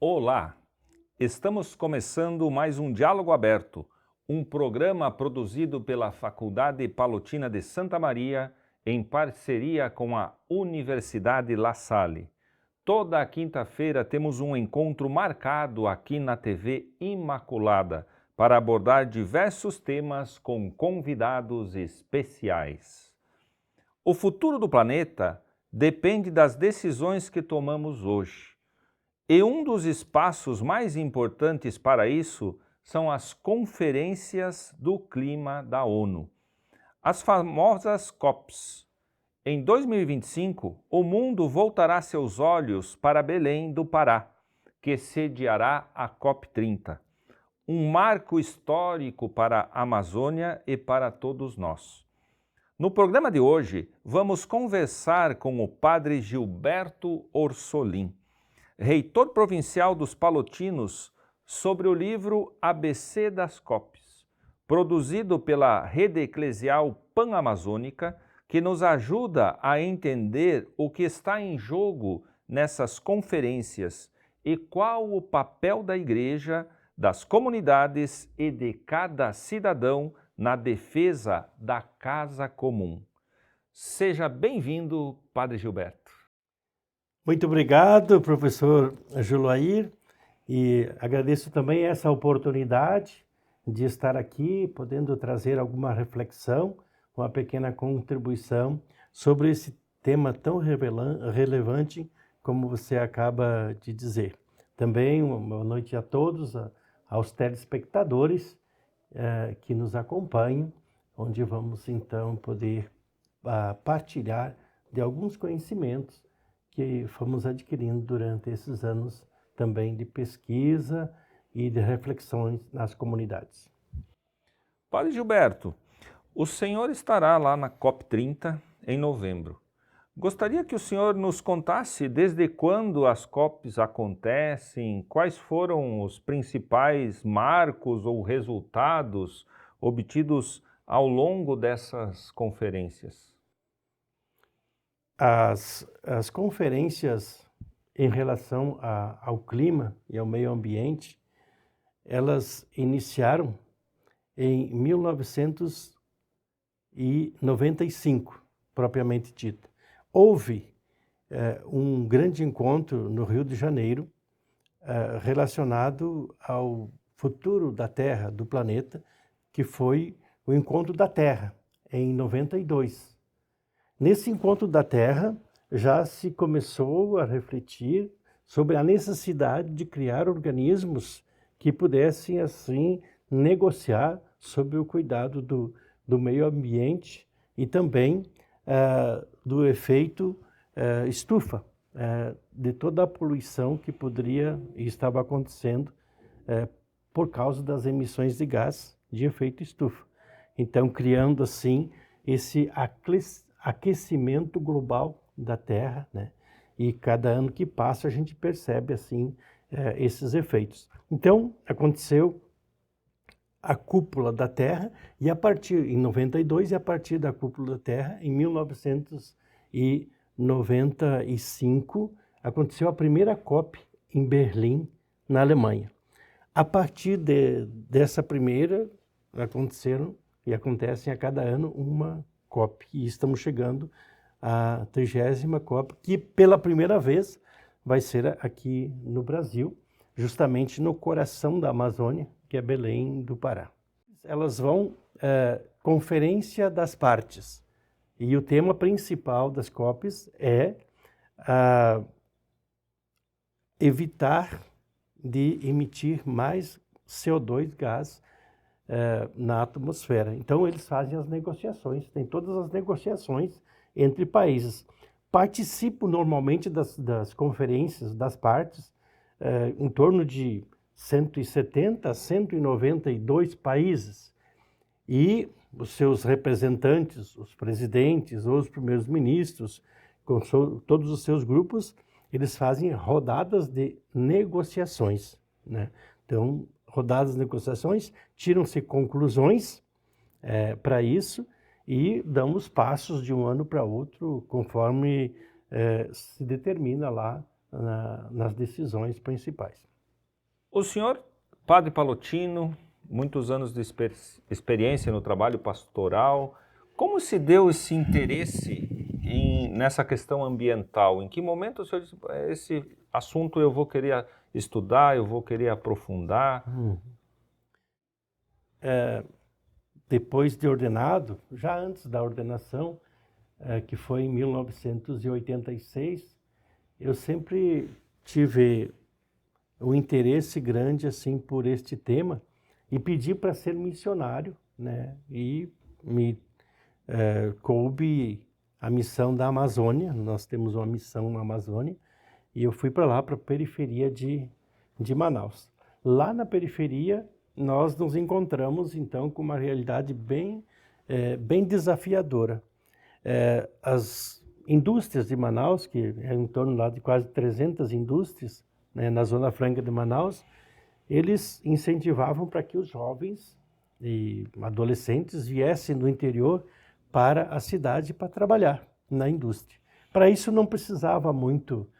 Olá! Estamos começando mais um Diálogo Aberto, um programa produzido pela Faculdade Palotina de Santa Maria em parceria com a Universidade La Salle. Toda quinta-feira temos um encontro marcado aqui na TV Imaculada para abordar diversos temas com convidados especiais. O futuro do planeta depende das decisões que tomamos hoje. E um dos espaços mais importantes para isso são as conferências do clima da ONU, as famosas COPs. Em 2025, o mundo voltará seus olhos para Belém do Pará, que sediará a COP30, um marco histórico para a Amazônia e para todos nós. No programa de hoje, vamos conversar com o padre Gilberto Orsolim, reitor provincial dos Palotinos, sobre o livro ABC das COPs, produzido pela Rede Eclesial Pan-Amazônica, que nos ajuda a entender o que está em jogo nessas conferências e qual o papel da Igreja, das comunidades e de cada cidadão na defesa da casa comum. Seja bem-vindo, Padre Gilberto. Muito obrigado, professor Juloair, e agradeço também essa oportunidade de estar aqui, podendo trazer alguma reflexão, uma pequena contribuição sobre esse tema tão relevante como você acaba de dizer. Também uma boa noite a todos, aos telespectadores que nos acompanham, onde vamos então poder partilhar de alguns conhecimentos que fomos adquirindo durante esses anos também de pesquisa e de reflexões nas comunidades. Padre Gilberto, o senhor estará lá na COP30 em novembro. Gostaria que o senhor nos contasse desde quando as COPs acontecem, quais foram os principais marcos ou resultados obtidos ao longo dessas conferências. As conferências em relação ao clima e ao meio ambiente, elas iniciaram em 1995, propriamente dita. Houve um grande encontro no Rio de Janeiro relacionado ao futuro da Terra, do planeta, que foi o Encontro da Terra, em 92. Nesse Encontro da Terra, já se começou a refletir sobre a necessidade de criar organismos que pudessem, assim, negociar sobre o cuidado do meio ambiente e também do efeito estufa, de toda a poluição que poderia e estava acontecendo por causa das emissões de gás de efeito estufa. Então, criando, assim, esse aquecimento global da Terra, né? E cada ano que passa a gente percebe assim esses efeitos. Então aconteceu a cúpula da Terra e em 92 e a partir da cúpula da Terra em 1995 aconteceu a primeira COP em Berlim, na Alemanha. A partir dessa primeira aconteceram e acontecem a cada ano uma COP, e estamos chegando à 30ª COP, que pela primeira vez vai ser aqui no Brasil, justamente no coração da Amazônia, que é Belém do Pará. Elas vão Conferência das Partes, e o tema principal das COPs é evitar de emitir mais CO2, gás, na atmosfera. Então eles fazem as negociações, tem todas as negociações entre países. Participo normalmente das conferências das partes, em torno de 170 a 192 países, e os seus representantes, os presidentes ou os primeiros ministros, com todos os seus grupos, eles fazem rodadas de negociações, né? Então, rodadas de negociações, tiram-se conclusões para isso e damos passos de um ano para outro, conforme se determina lá nas decisões principais. O senhor, padre palotino, muitos anos de experiência no trabalho pastoral, como se deu esse interesse nessa questão ambiental? Em que momento o senhor disse, esse assunto eu vou querer estudar, eu vou querer aprofundar? Depois de ordenado, já antes da ordenação, que foi em 1986, eu sempre tive um interesse grande assim por este tema e pedi para ser missionário, né? E me coube a missão da Amazônia. Nós temos uma missão na Amazônia e eu fui para lá, para a periferia de Manaus. Lá na periferia nós nos encontramos então com uma realidade bem desafiadora. As indústrias de Manaus, que é em torno lá de quase 300 indústrias, né, na Zona Franca de Manaus, eles incentivavam para que os jovens e adolescentes viessem do interior para a cidade para trabalhar na indústria. Para isso não precisava muito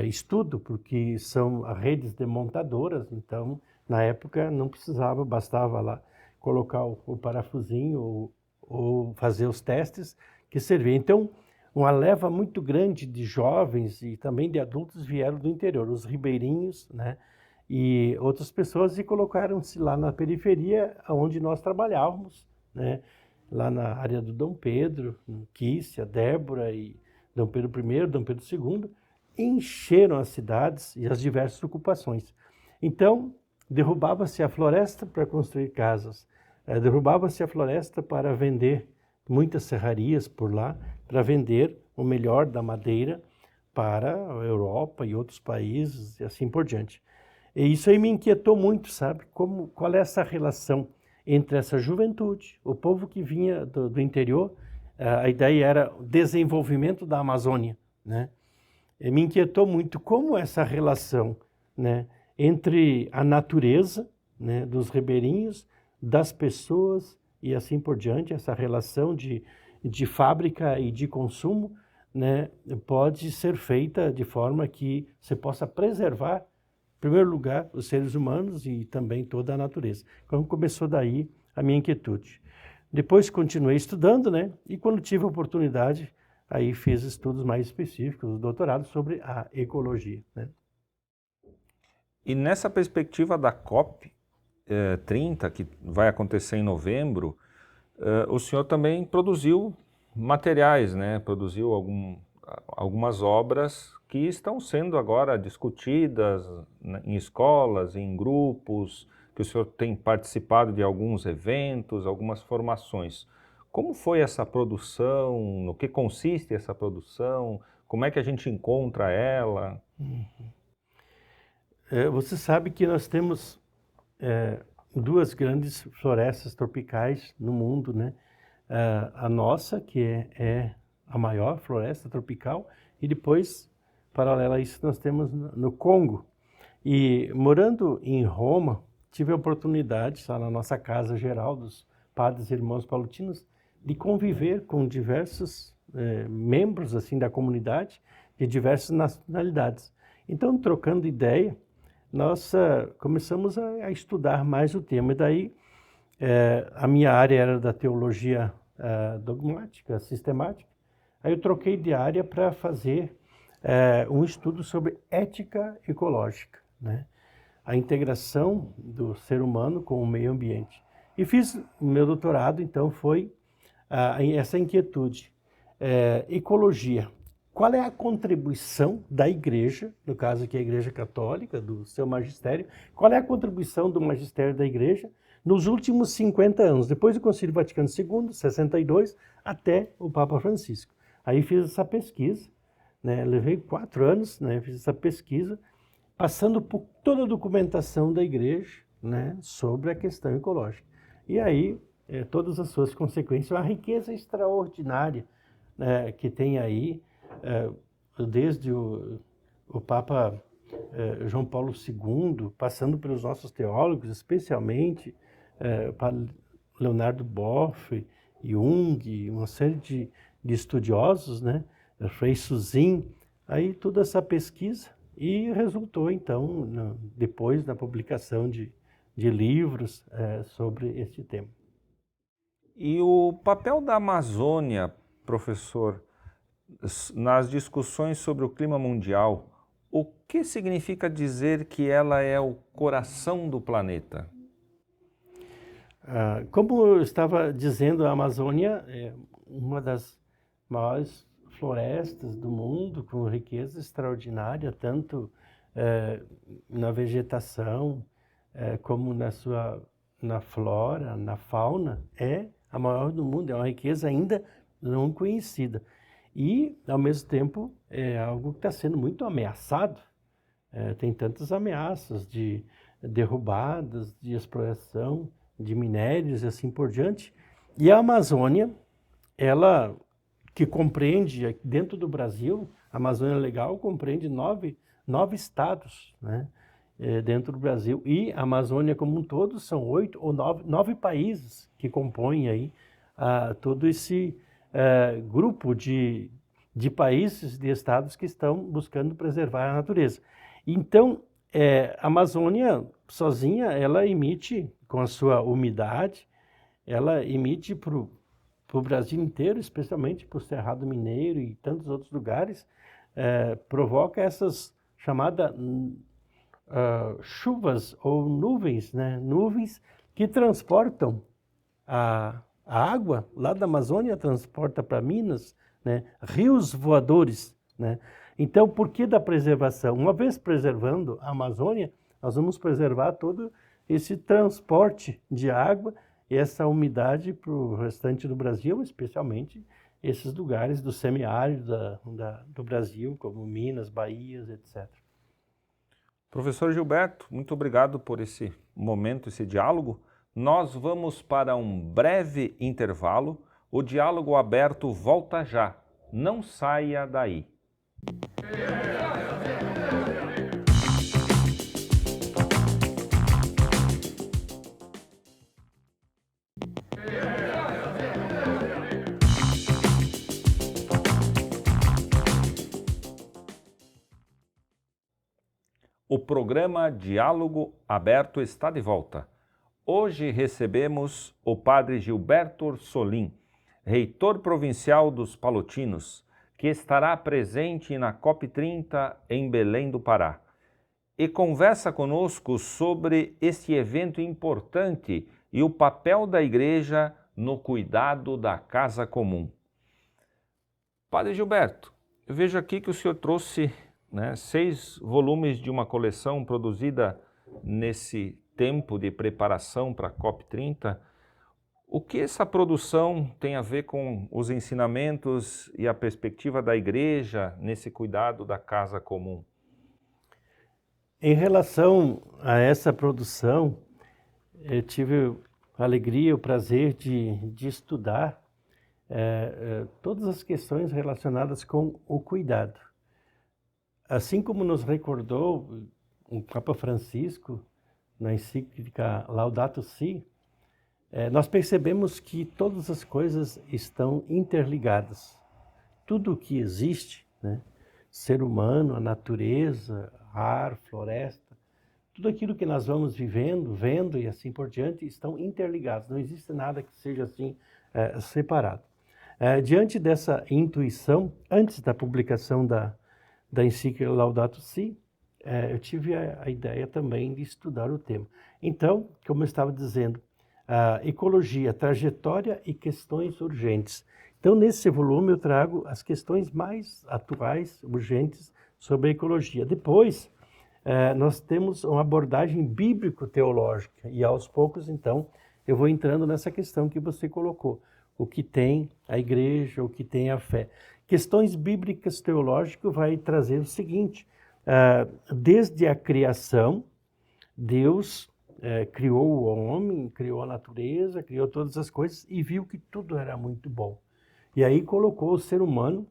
estudo, porque são redes de montadoras, então na época não precisava, bastava lá colocar o parafusinho ou fazer os testes que servia. Então, uma leva muito grande de jovens e também de adultos vieram do interior, os ribeirinhos, né? E outras pessoas e colocaram-se lá na periferia, onde nós trabalhávamos, né? Lá na área do Dom Pedro, Quícia, Débora e Dom Pedro I, Dom Pedro II, encheram as cidades e as diversas ocupações. Então, derrubava-se a floresta para construir casas, derrubava-se a floresta para vender muitas serrarias por lá, para vender o melhor da madeira para a Europa e outros países e assim por diante. E isso aí me inquietou muito, sabe? Qual é essa relação entre essa juventude, o povo que vinha do interior, a ideia era o desenvolvimento da Amazônia, né? E me inquietou muito como essa relação, né, entre a natureza, né, dos ribeirinhos, das pessoas e assim por diante, essa relação de fábrica e de consumo, né, pode ser feita de forma que você possa preservar, em primeiro lugar, os seres humanos e também toda a natureza. Então começou daí a minha inquietude. Depois continuei estudando, né, e quando tive a oportunidade, aí fiz estudos mais específicos, doutorado sobre a ecologia, né. E nessa perspectiva da COP 30, que vai acontecer em novembro, o senhor também produziu materiais, né? Produziu algumas obras que estão sendo agora discutidas em escolas, em grupos, que o senhor tem participado de alguns eventos, algumas formações. Como foi essa produção? No que consiste essa produção? Como é que a gente encontra ela? Você sabe que nós temos duas grandes florestas tropicais no mundo, né? A nossa, que é a maior floresta tropical, e depois, paralela a isso, nós temos no Congo. E morando em Roma, tive a oportunidade, lá na nossa casa geral dos padres e irmãos palutinos, de conviver com diversos membros assim da comunidade de diversas nacionalidades. Então, trocando ideia, nós começamos a estudar mais o tema. E daí, a minha área era da teologia dogmática, sistemática. Aí eu troquei de área para fazer um estudo sobre ética ecológica, né? A integração do ser humano com o meio ambiente. E fiz o meu doutorado, então, foi essa inquietude. Ecologia. Qual é a contribuição da igreja, no caso aqui a igreja católica, do seu magistério, qual é a contribuição do magistério da igreja nos últimos 50 anos, depois do Concílio Vaticano II, 62, até o Papa Francisco. Aí fiz essa pesquisa, né, levei 4 anos, né, fiz essa pesquisa, passando por toda a documentação da igreja, né, sobre a questão ecológica. E aí, todas as suas consequências, uma riqueza extraordinária, né, que tem aí, desde o Papa João Paulo II, passando pelos nossos teólogos, especialmente Leonardo Boff, Jung, uma série de estudiosos, né? Frei Suzin, aí toda essa pesquisa E resultou, então, depois da publicação de livros sobre este tema. E o papel da Amazônia, professor, nas discussões sobre o clima mundial, o que significa dizer que ela é o coração do planeta? Como eu estava dizendo, a Amazônia é uma das maiores florestas do mundo, com riqueza extraordinária, tanto na vegetação, como na flora, na fauna, é a maior do mundo, é uma riqueza ainda não conhecida. E, ao mesmo tempo, é algo que está sendo muito ameaçado. Tem tantas ameaças de derrubadas, de exploração, de minérios e assim por diante. E a Amazônia, ela que compreende, dentro do Brasil, a Amazônia Legal compreende nove estados, né, dentro do Brasil. E a Amazônia como um todo são 8 ou 9 países que compõem aí todo esse grupo de países, de estados que estão buscando preservar a natureza. Então, a Amazônia sozinha, ela emite, com a sua umidade, ela emite para o Brasil inteiro, especialmente para o Cerrado Mineiro e tantos outros lugares, provoca essas chamadas chuvas ou nuvens, né? Nuvens que transportam a água lá da Amazônia, transporta para Minas, né? Rios voadores, né? Então, por que da preservação? Uma vez preservando a Amazônia, nós vamos preservar todo esse transporte de água e essa umidade para o restante do Brasil, especialmente esses lugares do semiárido do Brasil, como Minas, Bahia, etc. Professor Gilberto, muito obrigado por esse momento, esse diálogo. Nós vamos para um breve intervalo. O diálogo aberto volta já. Não saia daí. O programa Diálogo Aberto está de volta. Hoje recebemos o padre Gilberto Orsolim, reitor provincial dos Palotinos, que estará presente na COP30 em Belém do Pará, e conversa conosco sobre este evento importante e o papel da Igreja no cuidado da casa comum. Padre Gilberto, eu vejo aqui que o senhor trouxe 6 volumes de uma coleção produzida nesse tempo de preparação para a COP30. O que essa produção tem a ver com os ensinamentos e a perspectiva da Igreja nesse cuidado da casa comum? Em relação a essa produção, eu tive a alegria, o prazer de estudar todas as questões relacionadas com o cuidado. Assim como nos recordou o Papa Francisco na encíclica Laudato Si, nós percebemos que todas as coisas estão interligadas. Tudo o que existe, né, ser humano, a natureza, ar, floresta, tudo aquilo que nós vamos vivendo, vendo e assim por diante, estão interligados. Não existe nada que seja assim separado. Diante dessa intuição, antes da publicação da encíclica Laudato Si, eu tive a ideia também de estudar o tema. Então, como eu estava dizendo, ecologia, trajetória e questões urgentes. Então, nesse volume eu trago as questões mais atuais, urgentes, sobre a ecologia. Depois, nós temos uma abordagem bíblico-teológica e aos poucos, então, eu vou entrando nessa questão que você colocou. O que tem a igreja, o que tem a fé. Questões bíblicas teológicas vai trazer o seguinte, desde a criação, Deus criou o homem, criou a natureza, criou todas as coisas e viu que tudo era muito bom. E aí colocou o ser humano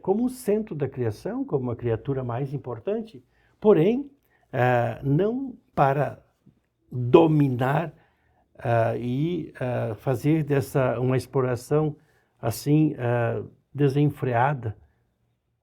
como o centro da criação, como a criatura mais importante, porém, não para dominar e fazer dessa uma exploração assim desenfreada,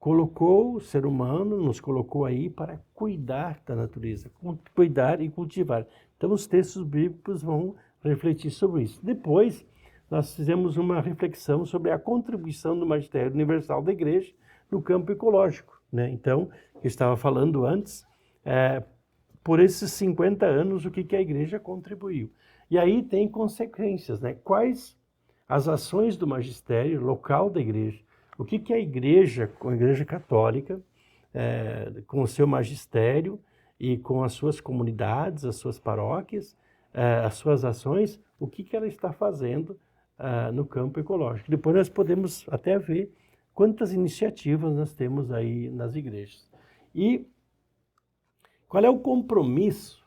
colocou o ser humano, nos colocou aí para cuidar da natureza, cuidar e cultivar. Então, os textos bíblicos vão refletir sobre isso. Depois, nós fizemos uma reflexão sobre a contribuição do magistério universal da igreja no campo ecológico, né? Então, eu estava falando antes, por esses 50 anos, o que a igreja contribuiu. E aí tem consequências, né? Quais as ações do magistério local da igreja? O que a igreja, com a igreja católica, com o seu magistério e com as suas comunidades, as suas paróquias, as suas ações, o que ela está fazendo no campo ecológico? Depois nós podemos até ver quantas iniciativas nós temos aí nas igrejas. E qual é o compromisso,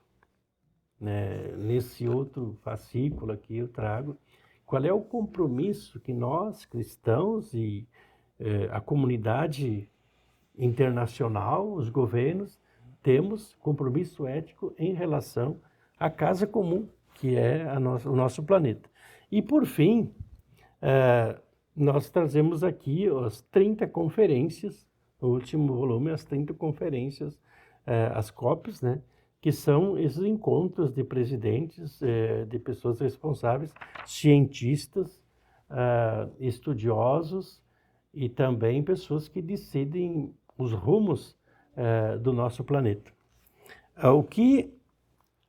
né, nesse outro fascículo aqui eu trago, qual é o compromisso que nós, cristãos e a comunidade internacional, os governos, temos compromisso ético em relação à casa comum, que é o nosso planeta. E, por fim, nós trazemos aqui as 30 conferências, no último volume, as 30 conferências, as COPs, né, que são esses encontros de presidentes, de pessoas responsáveis, cientistas, estudiosos e também pessoas que decidem os rumos do nosso planeta. O que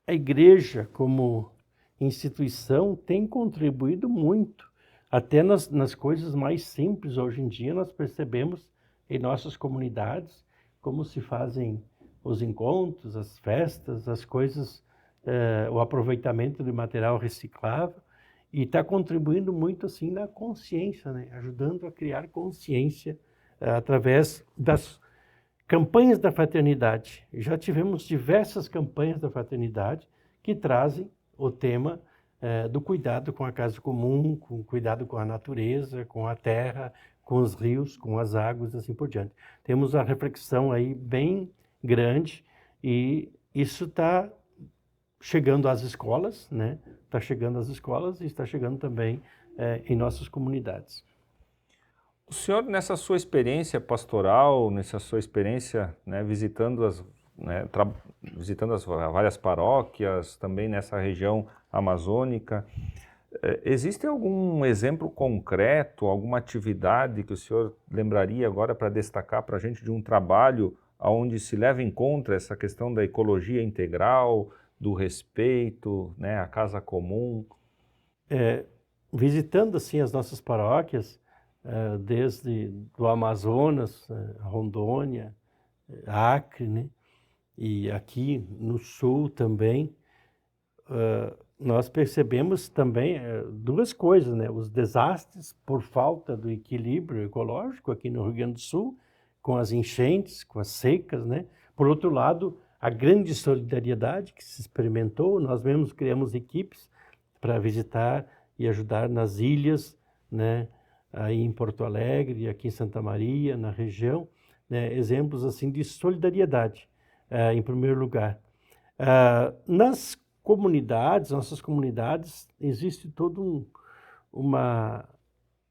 a igreja, como instituição, tem contribuído muito, até nas coisas mais simples hoje em dia, nós percebemos em nossas comunidades como se fazem os encontros, as festas, as coisas, o aproveitamento de material reciclável, e está contribuindo muito assim na consciência, né? Ajudando a criar consciência através das campanhas da fraternidade. Já tivemos diversas campanhas da fraternidade que trazem o tema do cuidado com a casa comum, com cuidado com a natureza, com a terra, com os rios, com as águas, assim por diante. Temos uma reflexão aí bem grande e isso está chegando às escolas, né? Está chegando às escolas e está chegando também em nossas comunidades. O senhor, nessa sua experiência pastoral, nessa sua experiência, né, visitando as várias paróquias, também nessa região amazônica, existe algum exemplo concreto, alguma atividade que o senhor lembraria agora para destacar para a gente de um trabalho onde se leva em conta essa questão da ecologia integral, do respeito, né, à casa comum? Visitando assim as nossas paróquias, desde do Amazonas, Rondônia, Acre, né, e aqui no sul também, nós percebemos também duas coisas, né? Os desastres por falta do equilíbrio ecológico aqui no Rio Grande do Sul, com as enchentes, com as secas, né? Por outro lado, a grande solidariedade que se experimentou, nós mesmos criamos equipes para visitar e ajudar nas ilhas, né? Aí em Porto Alegre, aqui em Santa Maria, na região, né? Exemplos assim de solidariedade, em primeiro lugar. Nas comunidades, nossas comunidades, existe toda uma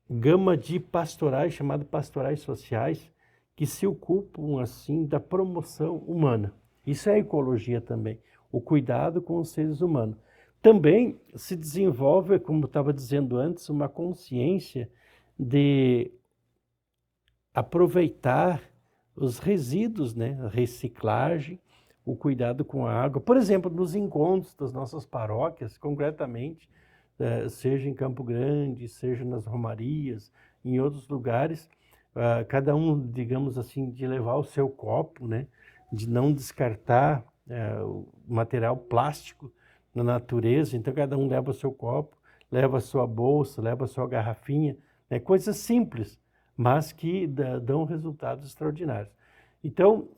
gama de pastorais, chamadas pastorais sociais, que se ocupam assim da promoção humana. Isso é ecologia também, o cuidado com os seres humanos. Também se desenvolve, como estava dizendo antes, uma consciência de aproveitar os resíduos, né? A reciclagem, o cuidado com a água. Por exemplo, nos encontros das nossas paróquias, concretamente, seja em Campo Grande, seja nas romarias, em outros lugares, cada um, digamos assim, de levar o seu copo, né? De não descartar o material plástico na natureza. Então, cada um leva o seu copo, leva a sua bolsa, leva a sua garrafinha, né? Coisas simples, mas que dão resultados extraordinários. Então,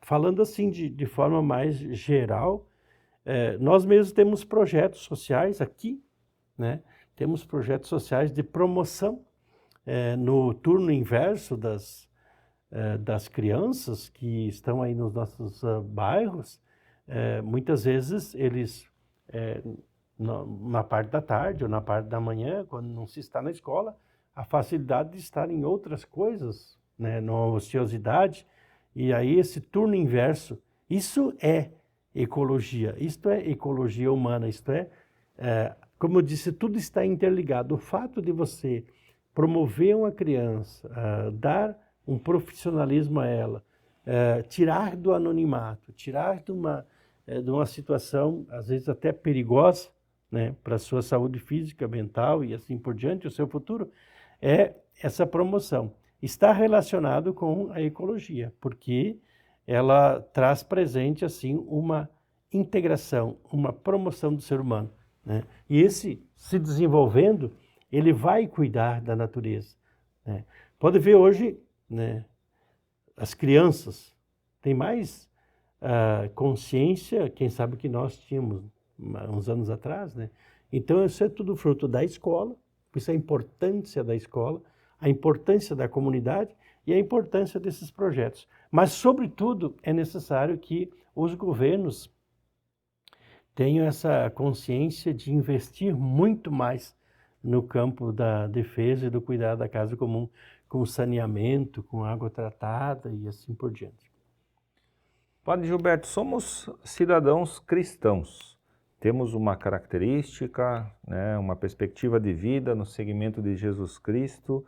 falando assim de forma mais geral, nós mesmos temos projetos sociais aqui, né? Temos projetos sociais de promoção no turno inverso das crianças que estão aí nos nossos bairros. Muitas vezes eles, na parte da tarde ou na parte da manhã, quando não se está na escola, a facilidade de estar em outras coisas né, numa ociosidade, e aí esse turno inverso, isso é ecologia, isto é ecologia humana, isto é, como eu disse, tudo está interligado. O fato de você promover uma criança, dar um profissionalismo a ela, tirar do anonimato, tirar de uma situação, às vezes até perigosa, né, para a sua saúde física, mental e assim por diante, o seu futuro, é essa promoção. Está relacionado com a ecologia, porque ela traz presente assim uma integração, uma promoção do ser humano, né? E esse se desenvolvendo, ele vai cuidar da natureza, né? Pode ver hoje, né, as crianças têm mais consciência, quem sabe, que nós tínhamos uns anos atrás, né? Então isso é tudo fruto da escola, por isso a importância da escola, a importância da comunidade e a importância desses projetos. Mas, sobretudo, é necessário que os governos tenham essa consciência de investir muito mais no campo da defesa e do cuidado da casa comum, com saneamento, com água tratada e assim por diante. Padre Gilberto, somos cidadãos cristãos. Temos uma característica, né, uma perspectiva de vida no seguimento de Jesus Cristo.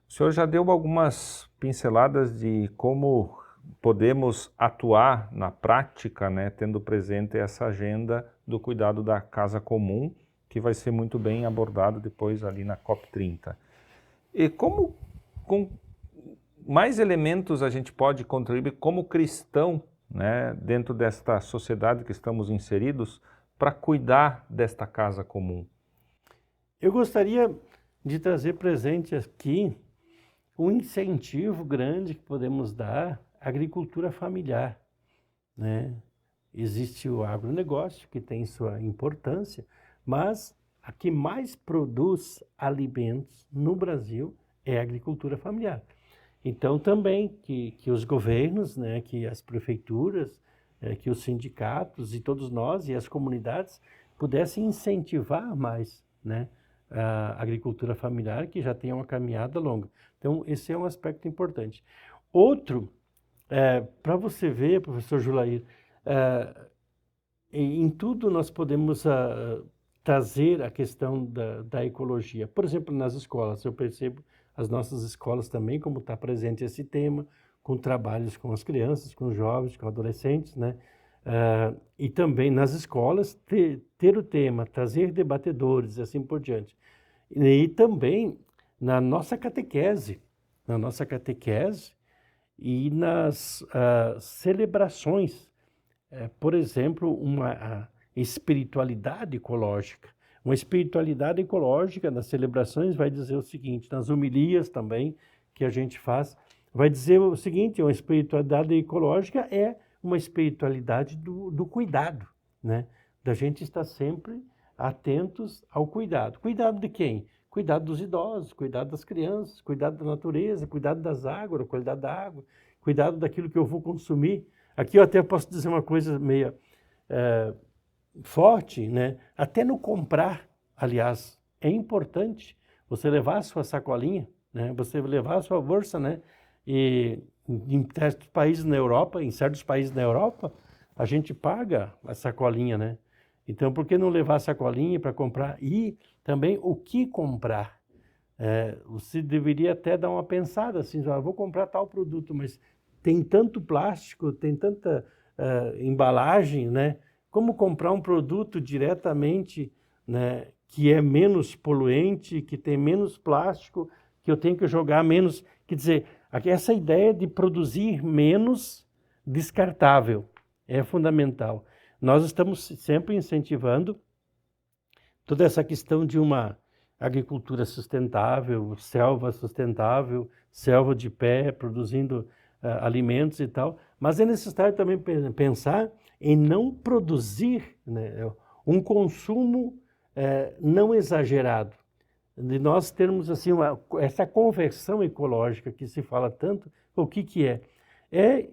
O senhor já deu algumas pinceladas de como podemos atuar na prática, né, tendo presente essa agenda do cuidado da casa comum, que vai ser muito bem abordado depois ali na COP30. E como, com mais elementos a gente pode contribuir como cristão, né, dentro desta sociedade que estamos inseridos, para cuidar desta casa comum? Eu gostaria de trazer presente aqui um incentivo grande que podemos dar à agricultura familiar, né? Existe o agronegócio, que tem sua importância, mas a que mais produz alimentos no Brasil é a agricultura familiar. Então, também que os governos, né, que as prefeituras, que os sindicatos e todos nós e as comunidades pudessem incentivar mais, né, a agricultura familiar, que já tem uma caminhada longa. Então, esse é um aspecto importante. Outro, para você ver, professor Julair, em tudo nós podemos trazer a questão da ecologia. Por exemplo, nas escolas, eu percebo as nossas escolas também, como está presente esse tema, com trabalhos com as crianças, com os jovens, com adolescentes, né? E também nas escolas ter o tema, trazer debatedores e assim por diante. E também na nossa catequese e nas celebrações, por exemplo, uma espiritualidade ecológica. Uma espiritualidade ecológica nas celebrações vai dizer o seguinte, nas homilias também que a gente faz, vai dizer o seguinte, uma espiritualidade ecológica é uma espiritualidade do cuidado, né? Da gente estar sempre atentos ao cuidado. Cuidado de quem? Cuidado dos idosos, cuidado das crianças, cuidado da natureza, cuidado das águas, cuidado da água, cuidado daquilo que eu vou consumir. Aqui eu até posso dizer uma coisa meio forte, né? Até no comprar, aliás, é importante você levar a sua sacolinha, né? Você levar a sua bolsa, né? E em certos países na Europa, a gente paga a sacolinha, né? Então, por que não levar a sacolinha para comprar? E também o que comprar? Você deveria até dar uma pensada, assim, vou comprar tal produto, mas tem tanto plástico, tem tanta embalagem, né? Como comprar um produto diretamente, né, que é menos poluente, que tem menos plástico, que eu tenho que jogar menos... Quer dizer, essa ideia de produzir menos descartável é fundamental. Nós estamos sempre incentivando toda essa questão de uma agricultura sustentável, selva de pé, produzindo alimentos e tal, mas é necessário também pensar em não produzir, né, um consumo não exagerado, de nós termos assim essa conversão ecológica que se fala tanto. O que é? É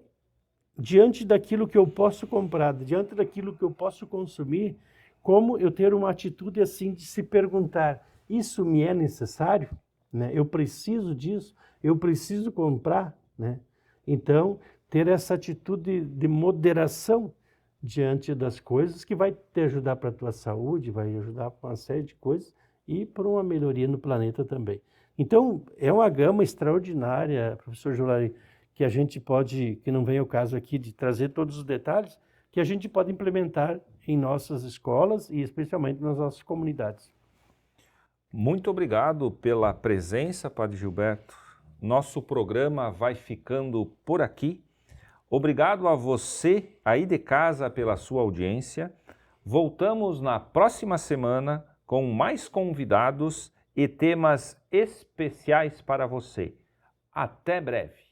diante daquilo que eu posso comprar, diante daquilo que eu posso consumir, como eu ter uma atitude assim de se perguntar, isso me é necessário? né? Eu preciso disso, eu preciso comprar, né? Então, ter essa atitude de moderação diante das coisas que vai te ajudar para a tua saúde, vai ajudar para uma série de coisas e para uma melhoria no planeta também. Então, é uma gama extraordinária, professor Jolari, que a gente pode, que não vem ao caso aqui de trazer todos os detalhes, que a gente pode implementar em nossas escolas e especialmente nas nossas comunidades. Muito obrigado pela presença, Padre Gilberto. Nosso programa vai ficando por aqui. Obrigado a você aí de casa pela sua audiência. Voltamos na próxima semana com mais convidados e temas especiais para você. Até breve.